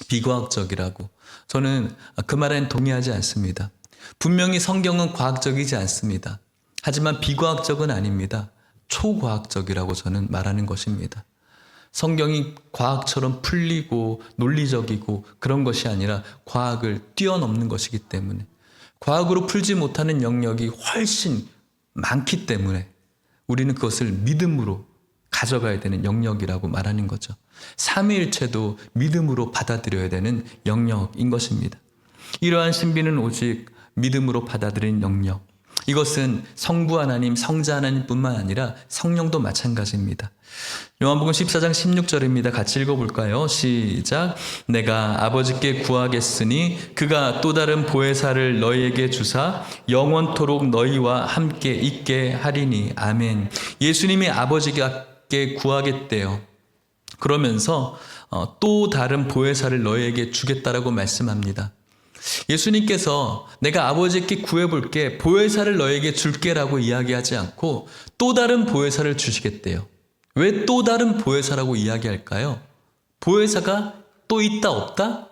비과학적이라고. 저는 그 말엔 동의하지 않습니다. 분명히 성경은 과학적이지 않습니다. 하지만 비과학적은 아닙니다. 초과학적이라고 저는 말하는 것입니다. 성경이 과학처럼 풀리고 논리적이고 그런 것이 아니라 과학을 뛰어넘는 것이기 때문에, 과학으로 풀지 못하는 영역이 훨씬 많기 때문에 우리는 그것을 믿음으로 가져가야 되는 영역이라고 말하는 거죠. 삼위일체도 믿음으로 받아들여야 되는 영역인 것입니다. 이러한 신비는 오직 믿음으로 받아들인 영역. 이것은 성부 하나님, 성자 하나님뿐만 아니라 성령도 마찬가지입니다. 요한복음 14장 16절입니다. 같이 읽어볼까요? 시작. 내가 아버지께 구하겠으니 그가 또 다른 보혜사를 너희에게 주사 영원토록 너희와 함께 있게 하리니. 아멘. 예수님이 아버지께 구하겠대요. 그러면서 또 다른 보혜사를 너희에게 주겠다라고 말씀합니다. 예수님께서 내가 아버지께 구해볼게, 보혜사를 너에게 줄게라고 이야기하지 않고 또 다른 보혜사를 주시겠대요. 왜 또 다른 보혜사라고 이야기할까요? 보혜사가 또 있다 없다?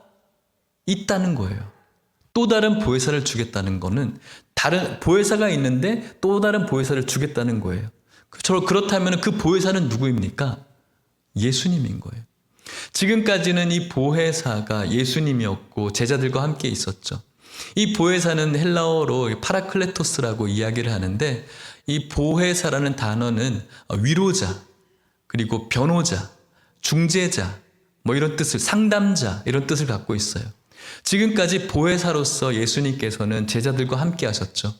있다는 거예요. 또 다른 보혜사를 주겠다는 거는 다른 보혜사가 있는데 또 다른 보혜사를 주겠다는 거예요. 그렇다면 그 보혜사는 누구입니까? 예수님인 거예요. 지금까지는 이 보혜사가 예수님이었고 제자들과 함께 있었죠. 이 보혜사는 헬라어로 파라클레토스라고 이야기를 하는데, 이 보혜사라는 단어는 위로자, 그리고 변호자, 중재자, 이런 뜻을, 상담자, 이런 뜻을 갖고 있어요. 지금까지 보혜사로서 예수님께서는 제자들과 함께 하셨죠.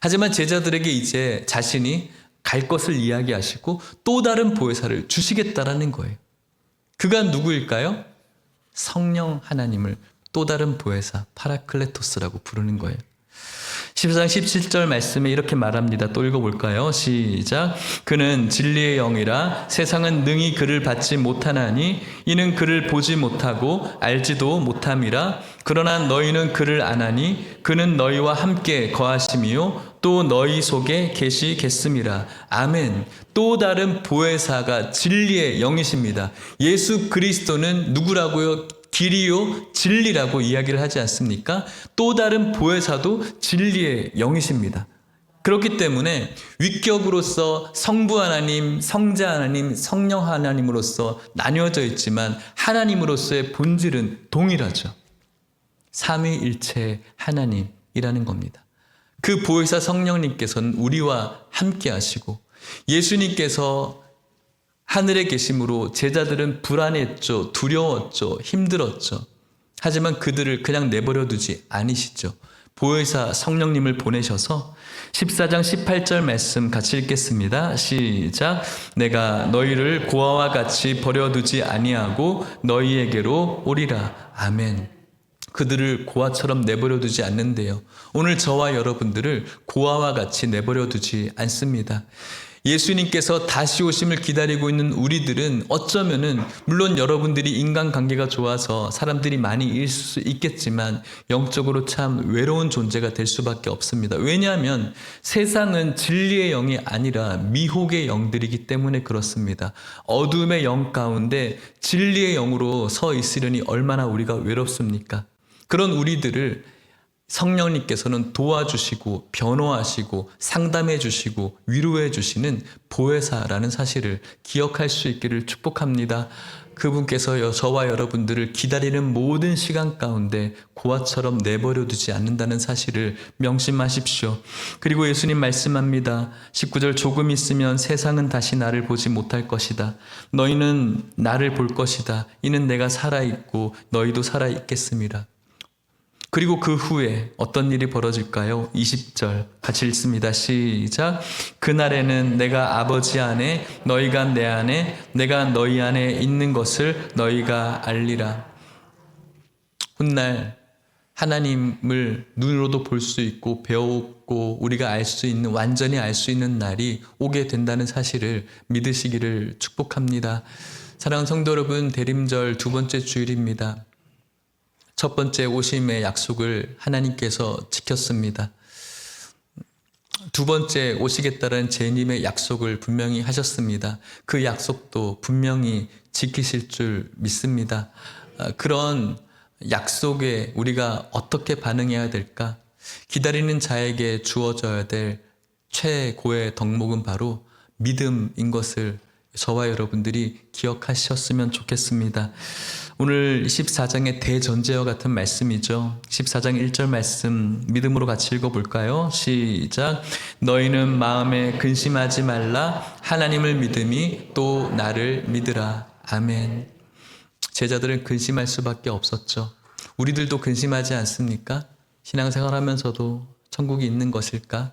하지만 제자들에게 이제 자신이 갈 것을 이야기하시고 또 다른 보혜사를 주시겠다라는 거예요. 그가 누구일까요? 성령 하나님을 또 다른 보혜사 파라클레토스라고 부르는 거예요. 14장 17절 말씀에 이렇게 말합니다. 또 읽어볼까요? 시작. 그는 진리의 영이라 세상은 능히 그를 받지 못하나니 이는 그를 보지 못하고 알지도 못함이라. 그러나 너희는 그를 아나니 그는 너희와 함께 거하심이요 또 너희 속에 계시겠음이라. 아멘. 또 다른 보혜사가 진리의 영이십니다. 예수 그리스도는 누구라고요? 길이요 진리라고 이야기를 하지 않습니까? 또 다른 보혜사도 진리의 영이십니다. 그렇기 때문에 위격으로서 성부 하나님, 성자 하나님, 성령 하나님으로서 나뉘어져 있지만 하나님으로서의 본질은 동일하죠. 삼위일체 하나님이라는 겁니다. 그 보혜사 성령님께서는 우리와 함께 하시고, 예수님께서 하늘에 계심으로 제자들은 불안했죠, 두려웠죠, 힘들었죠. 하지만 그들을 그냥 내버려 두지 않으시죠. 보혜사 성령님을 보내셔서 14장 18절 말씀 같이 읽겠습니다. 시작. 내가 너희를 고아와 같이 버려두지 아니하고 너희에게로 오리라. 아멘. 그들을 고아처럼 내버려 두지 않는데요. 오늘 저와 여러분들을 고아와 같이 내버려 두지 않습니다. 예수님께서 다시 오심을 기다리고 있는 우리들은 어쩌면은, 물론 여러분들이 인간관계가 좋아서 사람들이 많이 있을 수 있겠지만 영적으로 참 외로운 존재가 될 수밖에 없습니다. 왜냐하면 세상은 진리의 영이 아니라 미혹의 영들이기 때문에 그렇습니다. 어둠의 영 가운데 진리의 영으로 서 있으려니 얼마나 우리가 외롭습니까? 그런 우리들을 성령님께서는 도와주시고 변호하시고 상담해 주시고 위로해 주시는 보혜사라는 사실을 기억할 수 있기를 축복합니다. 그분께서 저와 여러분들을 기다리는 모든 시간 가운데 고아처럼 내버려 두지 않는다는 사실을 명심하십시오. 그리고 예수님 말씀합니다. 19절. 조금 있으면 세상은 다시 나를 보지 못할 것이다. 너희는 나를 볼 것이다. 이는 내가 살아있고 너희도 살아있겠음이라. 그리고 그 후에 어떤 일이 벌어질까요? 20절 같이 읽습니다. 시작. 그날에는 내가 아버지 안에, 너희가 내 안에, 내가 너희 안에 있는 것을 너희가 알리라. 훗날 하나님을 눈으로도 볼 수 있고 배우고 우리가 알 수 있는, 완전히 알 수 있는 날이 오게 된다는 사실을 믿으시기를 축복합니다. 사랑하는 성도 여러분, 대림절 두 번째 주일입니다. 첫 번째 오심의 약속을 하나님께서 지켰습니다. 두 번째 오시겠다는 재림의 약속을 분명히 하셨습니다. 그 약속도 분명히 지키실 줄 믿습니다. 그런 약속에 우리가 어떻게 반응해야 될까? 기다리는 자에게 주어져야 될 최고의 덕목은 바로 믿음인 것을 저와 여러분들이 기억하셨으면 좋겠습니다. 오늘 14장의 대전제와 같은 말씀이죠. 14장 1절 말씀 믿음으로 같이 읽어볼까요? 시작. 너희는 마음에 근심하지 말라. 하나님을 믿음이 또 나를 믿으라. 아멘. 제자들은 근심할 수밖에 없었죠. 우리들도 근심하지 않습니까? 신앙생활하면서도 천국이 있는 것일까?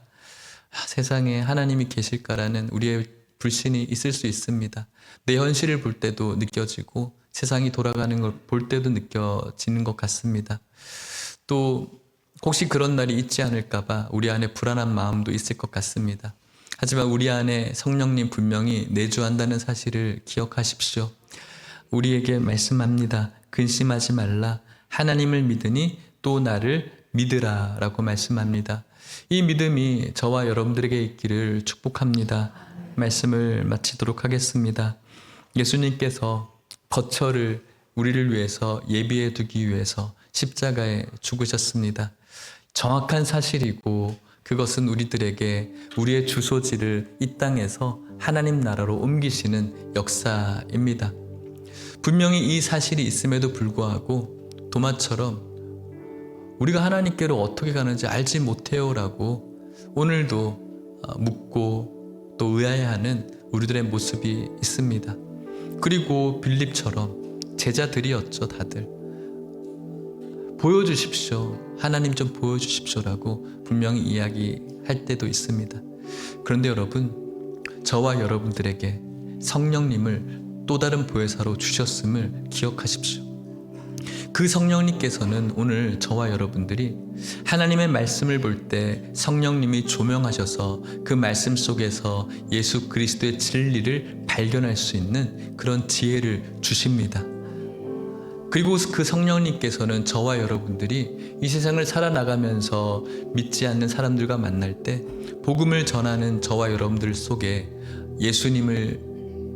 세상에 하나님이 계실까라는 우리의 불신이 있을 수 있습니다. 내 현실을 볼 때도 느껴지고 세상이 돌아가는 걸 볼 때도 느껴지는 것 같습니다. 또 혹시 그런 날이 있지 않을까 봐 우리 안에 불안한 마음도 있을 것 같습니다. 하지만 우리 안에 성령님 분명히 내주한다는 사실을 기억하십시오. 우리에게 말씀합니다. 근심하지 말라. 하나님을 믿으니 또 나를 믿으라 라고 말씀합니다. 이 믿음이 저와 여러분들에게 있기를 축복합니다. 말씀을 마치도록 하겠습니다. 예수님께서 거처를 우리를 위해서 예비해 두기 위해서 십자가에 죽으셨습니다. 정확한 사실이고 그것은 우리들에게 우리의 주소지를 이 땅에서 하나님 나라로 옮기시는 역사입니다. 분명히 이 사실이 있음에도 불구하고 도마처럼 우리가 하나님께로 어떻게 가는지 알지 못해요 라고 오늘도 묻고 또 의아해하는 우리들의 모습이 있습니다. 그리고 빌립처럼 제자들이었죠. 다들 보여주십시오. 하나님 좀 보여주십시오 라고 분명히 이야기할 때도 있습니다. 그런데 여러분, 저와 여러분들에게 성령님을 또 다른 보혜사로 주셨음을 기억하십시오. 그 성령님께서는 오늘 저와 여러분들이 하나님의 말씀을 볼 때 성령님이 조명하셔서 그 말씀 속에서 예수 그리스도의 진리를 발견할 수 있는 그런 지혜를 주십니다. 그리고 그 성령님께서는 저와 여러분들이 이 세상을 살아나가면서 믿지 않는 사람들과 만날 때 복음을 전하는 저와 여러분들 속에 예수님을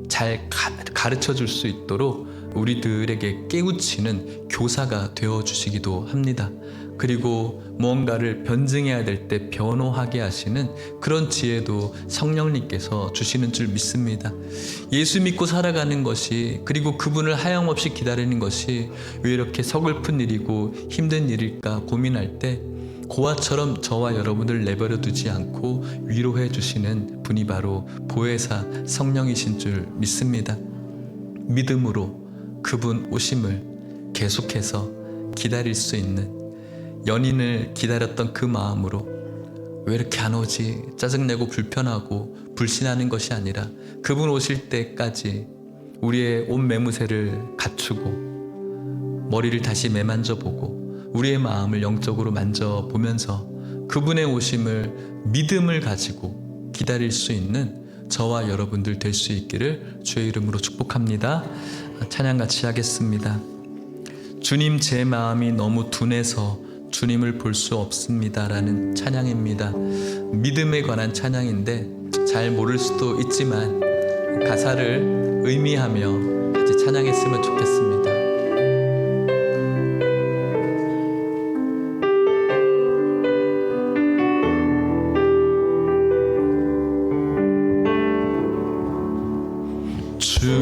잘 가르쳐 줄 수 있도록 우리들에게 깨우치는 교사가 되어주시기도 합니다. 그리고 무언가를 변증해야 될 때 변호하게 하시는 그런 지혜도 성령님께서 주시는 줄 믿습니다. 예수 믿고 살아가는 것이, 그리고 그분을 하염없이 기다리는 것이 왜 이렇게 서글픈 일이고 힘든 일일까 고민할 때 고아처럼 저와 여러분을 내버려 두지 않고 위로해 주시는 분이 바로 보혜사 성령이신 줄 믿습니다. 믿음으로 그분 오심을 계속해서 기다릴 수 있는, 연인을 기다렸던 그 마음으로 왜 이렇게 안 오지 짜증내고 불편하고 불신하는 것이 아니라 그분 오실 때까지 우리의 옷 매무새를 갖추고 머리를 다시 매만져보고 우리의 마음을 영적으로 만져보면서 그분의 오심을 믿음을 가지고 기다릴 수 있는 저와 여러분들 될 수 있기를 주의 이름으로 축복합니다. 찬양 같이 하겠습니다. 주님, 제 마음이 너무 둔해서 주님을 볼 수 없습니다 라는 찬양입니다. 믿음에 관한 찬양인데 잘 모를 수도 있지만 가사를 의미하며 같이 찬양했으면 좋겠습니다.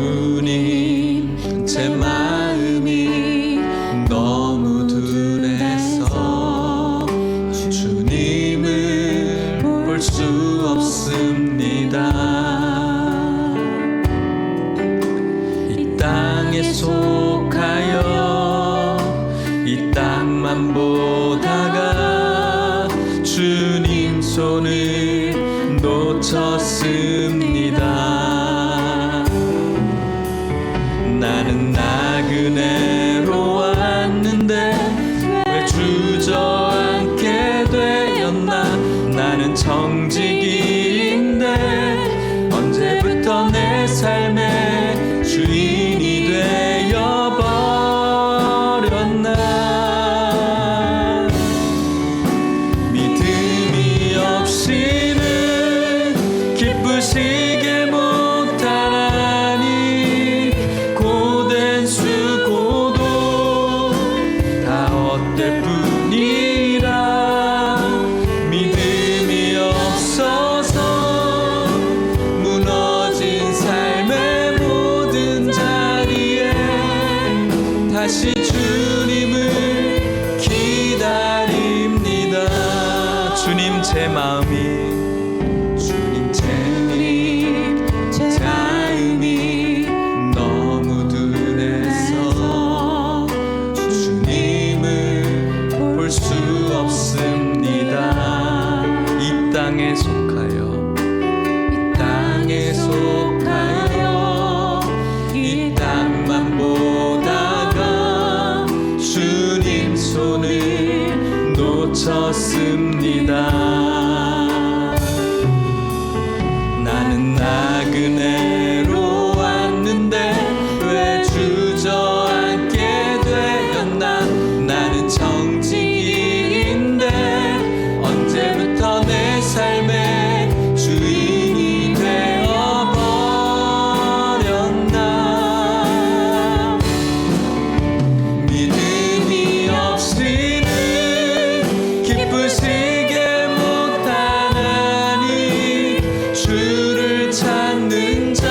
주님, 제 마음이 너무 둔해서 주님을 볼 수 없습니다. 이 땅에 속하여 이 땅만 보다가 주님 손을 놓쳤습니다. 나는 나그네로 왔는데 왜 주저앉게 되었나. 나는 정직인데 언제부터 내 삶의 주인이 되어버렸나. 믿음이 없이는 기쁘시게 못하나니 고된 수고도 제 마음이 제 마음이 너무 둔해서 주님을 볼 수 없습니다. 이 땅에 속하여 이 땅만 보다가 주님 손을 놓쳤습니다. 나는 나그네로 왔는데 왜 주저앉게 되었나. 나는 정직인데 언제부터 내 삶의 주인이 되어버렸나. 믿음이 없이는 기쁘시게 못하나니 주를 찾는 자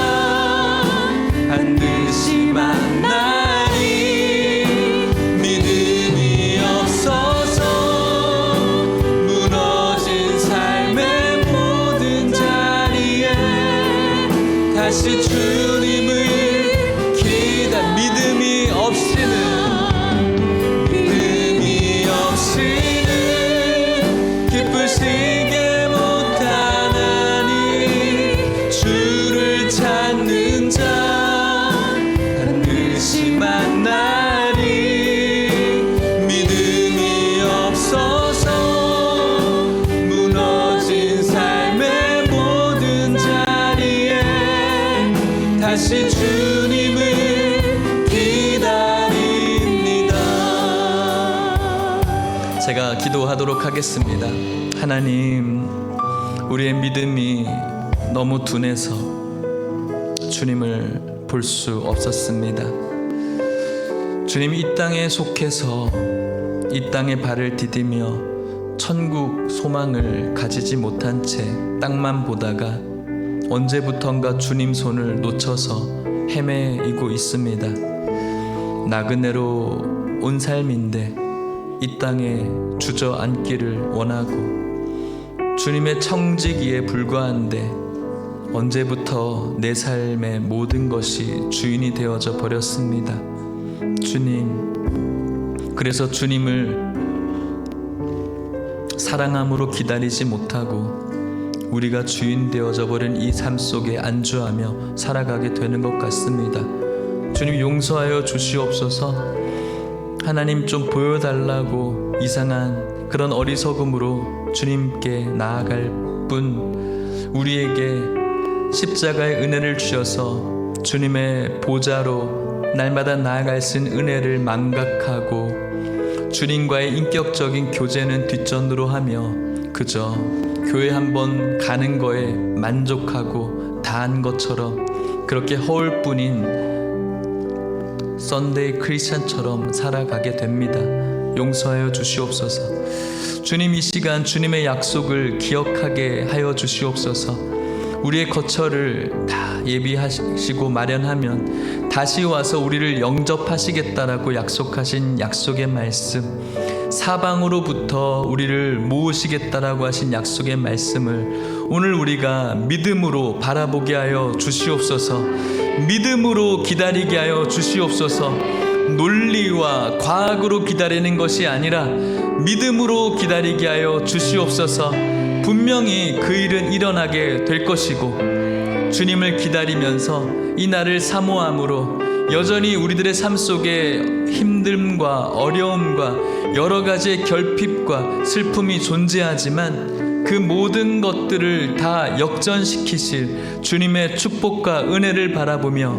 반드시 만나리. 믿음이 없어서 무너진 삶의 모든 자리에 다시 주님을 믿음이 없이는 기쁘시게 못하나니 주를 찾는 자 반드시 만나리. 믿음이 없어서 무너진 삶의 모든 자리에 다시 주님을 제가 기도하도록 하겠습니다. 하나님, 우리의 믿음이 너무 둔해서 주님을 볼 수 없었습니다. 주님, 이 땅에 속해서 이 땅에 발을 디디며 천국 소망을 가지지 못한 채 땅만 보다가 언제부턴가 주님 손을 놓쳐서 헤매이고 있습니다. 나그네로 온 삶인데 이 땅에 주저앉기를 원하고 주님의 청지기에 불과한데 언제부터 내 삶의 모든 것이 주인이 되어져 버렸습니다. 주님, 그래서 주님을 사랑함으로 기다리지 못하고 우리가 주인 되어져 버린 이 삶 속에 안주하며 살아가게 되는 것 같습니다. 주님, 용서하여 주시옵소서. 하나님, 좀 보여달라고 이상한 그런 어리석음으로 주님께 나아갈 뿐 우리에게 십자가의 은혜를 주셔서 주님의 보좌로 날마다 나아갈 수 있는 은혜를 망각하고 주님과의 인격적인 교제는 뒷전으로 하며 그저 교회 한번 가는 거에 만족하고 다한 것처럼 그렇게 허울뿐인 썬데이 크리스찬처럼 살아가게 됩니다. 용서하여 주시옵소서. 주님, 이 시간 주님의 약속을 기억하게 하여 주시옵소서. 우리의 거처를 다 예비하시고 마련하면 다시 와서 우리를 영접하시겠다라고 약속하신 약속의 말씀, 사방으로부터 우리를 모으시겠다라고 하신 약속의 말씀을 오늘 우리가 믿음으로 바라보게 하여 주시옵소서. 믿음으로 기다리게 하여 주시옵소서. 논리와 과학으로 기다리는 것이 아니라 믿음으로 기다리게 하여 주시옵소서. 분명히 그 일은 일어나게 될 것이고 주님을 기다리면서 이 날을 사모함으로 여전히 우리들의 삶 속에 힘듦과 어려움과 여러 가지의 결핍과 슬픔이 존재하지만 그 모든 것들을 다 역전시키실 주님의 축복과 은혜를 바라보며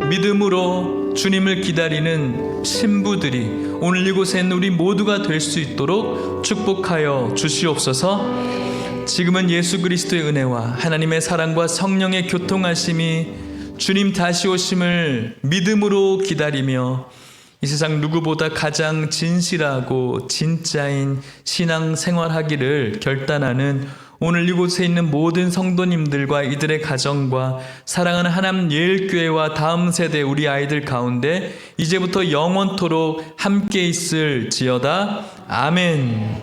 믿음으로 주님을 기다리는 신부들이 오늘 이곳에 있는 우리 모두가 될 수 있도록 축복하여 주시옵소서. 지금은 예수 그리스도의 은혜와 하나님의 사랑과 성령의 교통하심이 주님 다시 오심을 믿음으로 기다리며 이 세상 누구보다 가장 진실하고 진짜인 신앙 생활하기를 결단하는 오늘 이곳에 있는 모든 성도님들과 이들의 가정과 사랑하는 하남 예일교회와 다음 세대 우리 아이들 가운데 이제부터 영원토록 함께 있을지어다. 아멘.